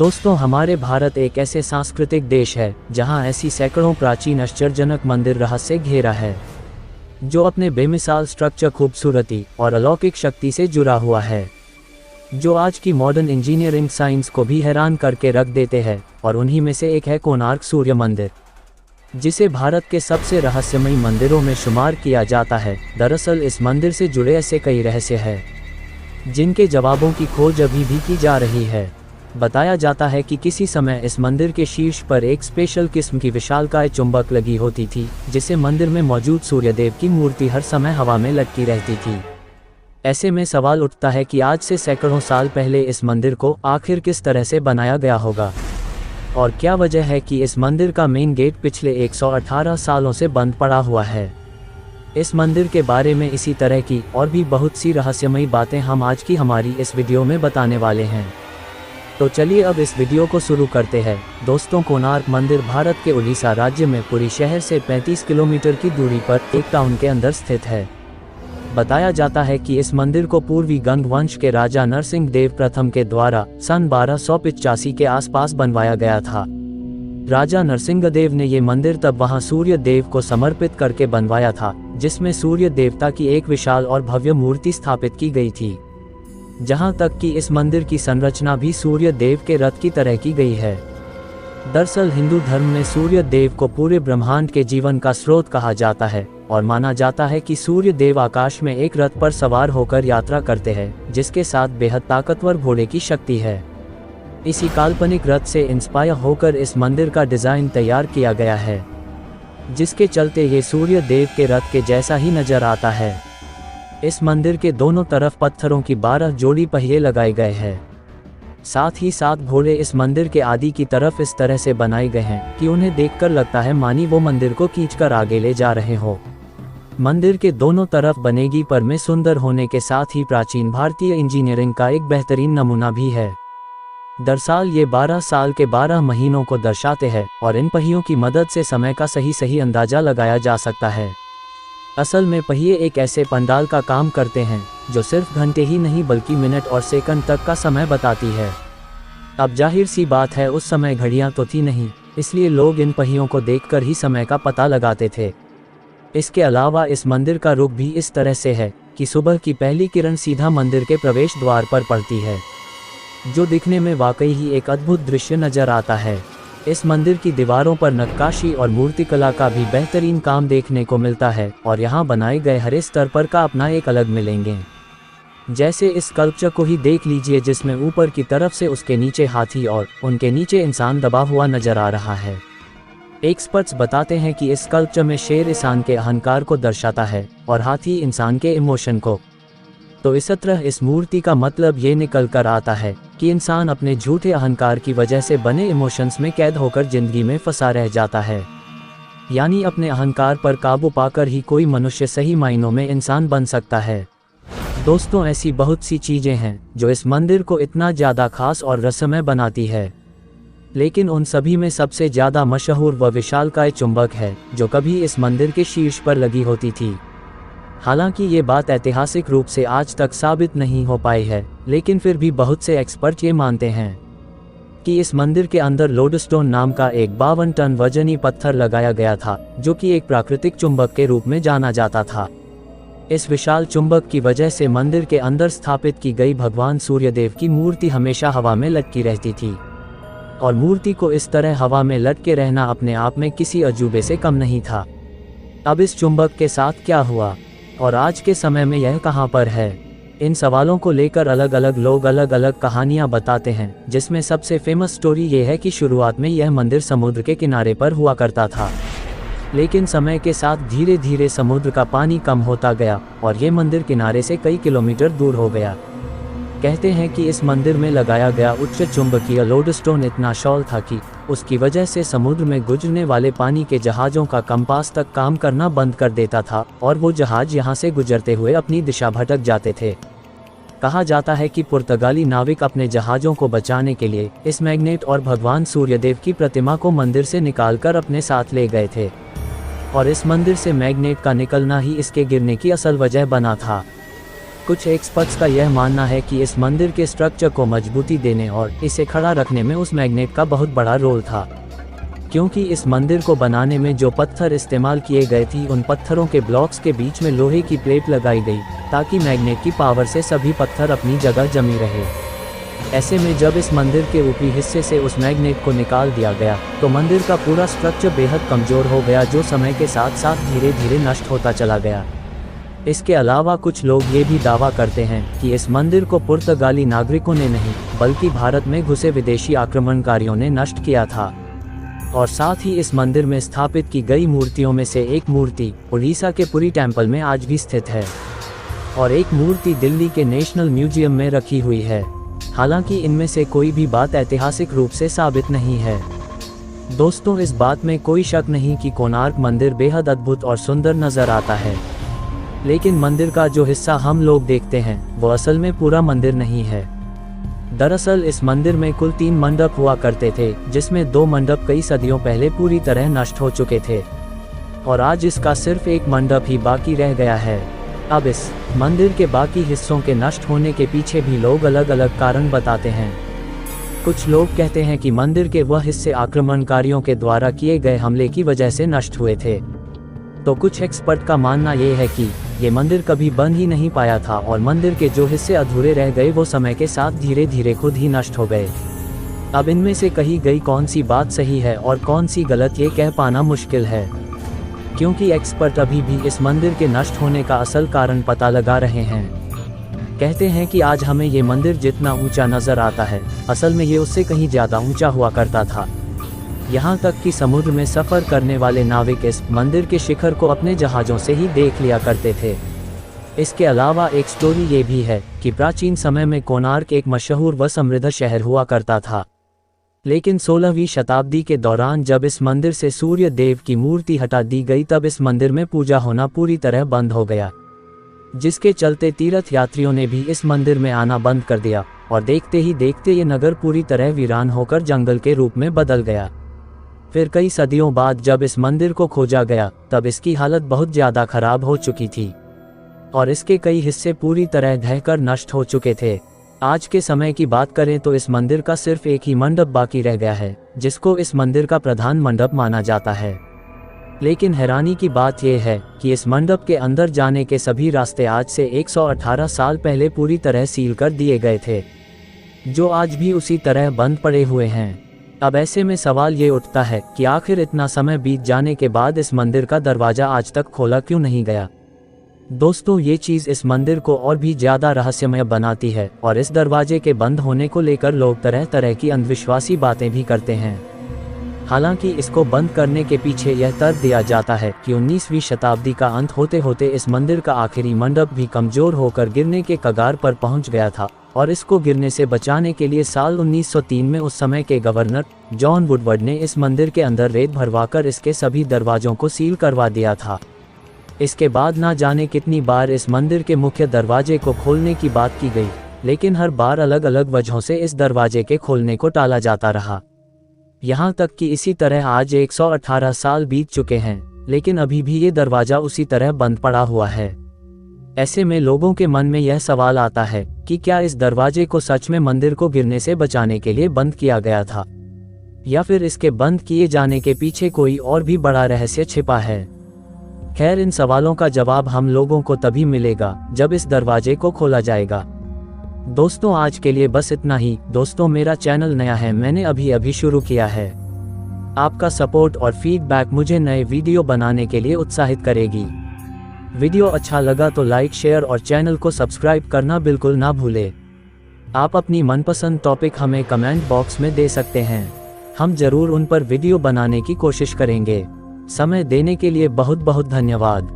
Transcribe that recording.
दोस्तों, हमारे भारत एक ऐसे सांस्कृतिक देश है जहां ऐसी सैकड़ों प्राचीन आश्चर्यजनक मंदिर रहस्य घेरा है, जो अपने बेमिसाल स्ट्रक्चर, खूबसूरती और अलौकिक शक्ति से जुड़ा हुआ है, जो आज की मॉडर्न इंजीनियरिंग साइंस को भी हैरान करके रख देते हैं। और उन्हीं में से एक है कोणार्क सूर्य मंदिर, जिसे भारत के सबसे रहस्यमयी मंदिरों में शुमार किया जाता है। दरअसल इस मंदिर से जुड़े ऐसे कई रहस्य हैं जिनके जवाबों की खोज अभी भी की जा रही है। बताया जाता है कि किसी समय इस मंदिर के शीर्ष पर एक स्पेशल किस्म की विशालकाय चुंबक लगी होती थी, जिससे मंदिर में मौजूद सूर्यदेव की मूर्ति हर समय हवा में लटकी रहती थी। ऐसे में सवाल उठता है कि आज से सैकड़ों साल पहले इस मंदिर को आखिर किस तरह से बनाया गया होगा, और क्या वजह है कि इस मंदिर का मेन गेट पिछले 118 सालों से बंद पड़ा हुआ है। इस मंदिर के बारे में इसी तरह की और भी बहुत सी रहस्यमयी बातें हम आज की हमारी इस वीडियो में बताने वाले हैं। तो चलिए अब इस वीडियो को शुरू करते हैं। दोस्तों, कोणार्क मंदिर भारत के उड़ीसा राज्य में पुरी शहर से 35 किलोमीटर की दूरी पर एक टाउन के अंदर स्थित है। बताया जाता है कि इस मंदिर को पूर्वी गंग वंश के राजा नरसिंह देव प्रथम के द्वारा सन 1285 के आसपास बनवाया गया था। राजा नरसिंह देव ने ये मंदिर तब वहां सूर्य देव को समर्पित करके बनवाया था, जिसमें सूर्य देवता की एक विशाल और भव्य मूर्ति स्थापित की गई थी। जहां तक कि इस मंदिर की संरचना भी सूर्य देव के रथ की तरह की गई है। दरअसल हिंदू धर्म में सूर्य देव को पूरे ब्रह्मांड के जीवन का स्रोत कहा जाता है, और माना जाता है कि सूर्य देव आकाश में एक रथ पर सवार होकर यात्रा करते हैं, जिसके साथ बेहद ताकतवर घोड़े की शक्ति है। इसी काल्पनिक रथ से इंस्पायर होकर इस मंदिर का डिजाइन तैयार किया गया है, जिसके चलते ये सूर्य देव के रथ के जैसा ही नजर आता है। इस मंदिर के दोनों तरफ पत्थरों की 12 जोड़ी पहिए लगाए गए हैं। साथ ही साथ घोड़े इस मंदिर के आदि की तरफ इस तरह से बनाए गए हैं कि उन्हें देखकर लगता है मानी वो मंदिर को खींचकर आगे ले जा रहे हो। मंदिर के दोनों तरफ बनेगी पर में सुंदर होने के साथ ही प्राचीन भारतीय इंजीनियरिंग का एक बेहतरीन नमूना भी है। दरअसल ये 12 साल के 12 महीनों को दर्शाते हैं, और इन पहियों की मदद से समय का सही अंदाजा लगाया जा सकता है। असल में पहिए एक ऐसे पंडाल का काम करते हैं जो सिर्फ घंटे ही नहीं बल्कि मिनट और सेकंड तक का समय बताती है। अब जाहिर सी बात है, उस समय घड़ियां तो थी नहीं, इसलिए लोग इन पहियों को देखकर ही समय का पता लगाते थे। इसके अलावा इस मंदिर का रुख भी इस तरह से है कि सुबह की पहली किरण सीधा मंदिर के प्रवेश द्वार पर पड़ती है, जो दिखने में वाकई ही एक अद्भुत दृश्य नजर आता है। इस मंदिर की दीवारों पर नक्काशी और मूर्तिकला का भी बेहतरीन काम देखने को मिलता है, और यहाँ बनाए गए हर स्तर पर का अपना एक अलग मिलेंगे। जैसे इस स्कल्पचर को ही देख लीजिए, जिसमें ऊपर की तरफ से उसके नीचे हाथी और उनके नीचे इंसान दबा हुआ नजर आ रहा है। एक्सपर्ट्स बताते हैं कि इस स्कल्पचर में शेर इंसान के अहंकार को दर्शाता है और हाथी इंसान के इमोशन को। तो इस तरह इस मूर्ति का मतलब ये निकल कर आता है कि इंसान अपने झूठे अहंकार की वजह से बने इमोशंस में कैद होकर जिंदगी में फंसा रह जाता है। यानी अपने अहंकार पर काबू पाकर ही कोई मनुष्य सही मायनों में इंसान बन सकता है। दोस्तों, ऐसी बहुत सी चीजें हैं जो इस मंदिर को इतना ज़्यादा खास और रहस्यमय बनाती है, लेकिन उन सभी में सबसे ज़्यादा मशहूर व विशालकाय चुंबक है जो कभी इस मंदिर के शीर्ष पर लगी होती थी। हालांकि ये बात ऐतिहासिक रूप से आज तक साबित नहीं हो पाई है, लेकिन फिर भी बहुत से एक्सपर्ट ये मानते हैं कि इस मंदिर के अंदर लोडस्टोन नाम का एक 52 टन वजनी पत्थर लगाया गया था, जो कि एक प्राकृतिक चुंबक के रूप में जाना जाता था। इस विशाल चुंबक की वजह से मंदिर के अंदर स्थापित की गई भगवान सूर्यदेव की मूर्ति हमेशा हवा में लटकी रहती थी, और मूर्ति को इस तरह हवा में लटके रहना अपने आप में किसी अजूबे से कम नहीं था। अब इस चुंबक के साथ क्या हुआ और आज के समय में यह कहां पर है, इन सवालों को लेकर अलग अलग लोग अलग अलग कहानियां बताते हैं, जिसमें सबसे फेमस स्टोरी ये है कि शुरुआत में यह मंदिर समुद्र के किनारे पर हुआ करता था, लेकिन समय के साथ धीरे धीरे समुद्र का पानी कम होता गया और ये मंदिर किनारे से कई किलोमीटर दूर हो गया। कहते हैं कि इस मंदिर में लगाया गया उच्च चुंबकीय लोडस्टोन इतना शॉल था कि उसकी वजह से समुद्र में गुजरने वाले पानी के जहाज़ों का कंपास तक काम करना बंद कर देता था, और वो जहाज यहाँ से गुजरते हुए अपनी दिशा भटक जाते थे। कहा जाता है कि पुर्तगाली नाविक अपने जहाज़ों को बचाने के लिए इस मैग्नेट और भगवान सूर्यदेव की प्रतिमा को मंदिर से निकालकर अपने साथ ले गए थे, और इस मंदिर से मैग्नेट का निकलना ही इसके गिरने की असल वजह बना था। कुछ एक्सपर्ट्स का यह मानना है कि इस मंदिर के स्ट्रक्चर को मजबूती देने और इसे खड़ा रखने में उस मैग्नेट का बहुत बड़ा रोल था, क्योंकि इस मंदिर को बनाने में जो पत्थर इस्तेमाल किए गए थे उन पत्थरों के ब्लॉक्स के बीच में लोहे की प्लेट लगाई गई ताकि मैग्नेट की पावर से सभी पत्थर अपनी जगह जमी रहे। ऐसे में जब इस मंदिर के ऊपरी हिस्से से उस मैग्नेट को निकाल दिया गया तो मंदिर का पूरा स्ट्रक्चर बेहद कमज़ोर हो गया, जो समय के साथ साथ धीरे धीरे नष्ट होता चला गया। इसके अलावा कुछ लोग ये भी दावा करते हैं कि इस मंदिर को पुर्तगाली नागरिकों ने नहीं बल्कि भारत में घुसे विदेशी आक्रमणकारियों ने नष्ट किया था। और साथ ही इस मंदिर में स्थापित की गई मूर्तियों में से एक मूर्ति उड़ीसा के पुरी टेम्पल में आज भी स्थित है और एक मूर्ति दिल्ली के नेशनल म्यूजियम में रखी हुई है। हालांकि इनमें से कोई भी बात ऐतिहासिक रूप से साबित नहीं है। दोस्तों, इस बात में कोई शक नहीं कि कोणार्क मंदिर बेहद अद्भुत और सुंदर नजर आता है, लेकिन मंदिर का जो हिस्सा हम लोग देखते हैं वो असल में पूरा मंदिर नहीं है। दरअसल इस मंदिर में कुल 3 मंडप हुआ करते थे, जिसमें 2 मंडप कई सदियों पहले पूरी तरह नष्ट हो चुके थे और आज इसका सिर्फ एक मंडप ही बाकी रह गया है। अब इस मंदिर के बाकी हिस्सों के नष्ट होने के पीछे भी लोग अलग अलग कारण बताते हैं। कुछ लोग कहते हैं कि मंदिर के वह हिस्से आक्रमणकारियों के द्वारा किए गए हमले की वजह से नष्ट हुए थे, तो कुछ एक्सपर्ट का मानना ये है कि ये मंदिर कभी बन ही नहीं पाया था और मंदिर के जो हिस्से अधूरे रह गए वो समय के साथ धीरे धीरे खुद ही नष्ट हो गए। अब इनमें से कही गई कौन सी बात सही है और कौन सी गलत ये कह पाना मुश्किल है, क्योंकि एक्सपर्ट अभी भी इस मंदिर के नष्ट होने का असल कारण पता लगा रहे हैं। कहते हैं कि आज हमें ये मंदिर जितना ऊंचा नजर आता है असल में ये उससे कहीं ज़्यादा ऊंचा हुआ करता था। यहाँ तक कि समुद्र में सफ़र करने वाले नाविक इस मंदिर के शिखर को अपने जहाज़ों से ही देख लिया करते थे। इसके अलावा एक स्टोरी ये भी है कि प्राचीन समय में कोणार्क एक मशहूर व समृद्ध शहर हुआ करता था, लेकिन 16वीं शताब्दी के दौरान जब इस मंदिर से सूर्य देव की मूर्ति हटा दी गई तब इस मंदिर में पूजा होना पूरी तरह बंद हो गया, जिसके चलते तीर्थ यात्रियों ने भी इस मंदिर में आना बंद कर दिया और देखते ही देखते ये नगर पूरी तरह वीरान होकर जंगल के रूप में बदल गया। फिर कई सदियों बाद जब इस मंदिर को खोजा गया तब इसकी हालत बहुत ज़्यादा खराब हो चुकी थी और इसके कई हिस्से पूरी तरह ढहकर नष्ट हो चुके थे। आज के समय की बात करें तो इस मंदिर का सिर्फ एक ही मंडप बाकी रह गया है, जिसको इस मंदिर का प्रधान मंडप माना जाता है। लेकिन हैरानी की बात यह है कि इस मंडप के अंदर जाने के सभी रास्ते आज से 118 साल पहले पूरी तरह सील कर दिए गए थे, जो आज भी उसी तरह बंद पड़े हुए हैं। अब ऐसे में सवाल ये उठता है कि आखिर इतना समय बीत जाने के बाद इस मंदिर का दरवाज़ा आज तक खोला क्यों नहीं गया। दोस्तों, ये चीज़ इस मंदिर को और भी ज़्यादा रहस्यमय बनाती है और इस दरवाजे के बंद होने को लेकर लोग तरह तरह की अंधविश्वासी बातें भी करते हैं। हालांकि इसको बंद करने के पीछे यह तर्क दिया जाता है कि 19वीं शताब्दी का अंत होते होते इस मंदिर का आखिरी मंडप भी कमज़ोर होकर गिरने के कगार पर पहुंच गया था और इसको गिरने से बचाने के लिए साल 1903 में उस समय के गवर्नर जॉन वुडवर्ड ने इस मंदिर के अंदर रेत भरवाकर इसके सभी दरवाज़ों को सील करवा दिया था। इसके बाद ना जाने कितनी बार इस मंदिर के मुख्य दरवाजे को खोलने की बात की गई, लेकिन हर बार अलग अलग वजहों से इस दरवाजे के खोलने को टाला जाता रहा। यहाँ तक कि इसी तरह आज 118 साल बीत चुके हैं, लेकिन अभी भी ये दरवाज़ा उसी तरह बंद पड़ा हुआ है। ऐसे में लोगों के मन में यह सवाल आता है कि क्या इस दरवाजे को सच में मंदिर को गिरने से बचाने के लिए बंद किया गया था, या फिर इसके बंद किए जाने के पीछे कोई और भी बड़ा रहस्य छिपा है। खैर, इन सवालों का जवाब हम लोगों को तभी मिलेगा जब इस दरवाजे को खोला जाएगा। दोस्तों, आज के लिए बस इतना ही। दोस्तों, मेरा चैनल नया है, मैंने अभी शुरू किया है। आपका सपोर्ट और फीडबैक मुझे नए वीडियो बनाने के लिए उत्साहित करेगी। वीडियो अच्छा लगा तो लाइक, शेयर और चैनल को सब्सक्राइब करना बिल्कुल ना भूलें। आप अपनी मनपसंद टॉपिक हमें कमेंट बॉक्स में दे सकते हैं, हम जरूर उन पर वीडियो बनाने की कोशिश करेंगे। समय देने के लिए बहुत बहुत धन्यवाद।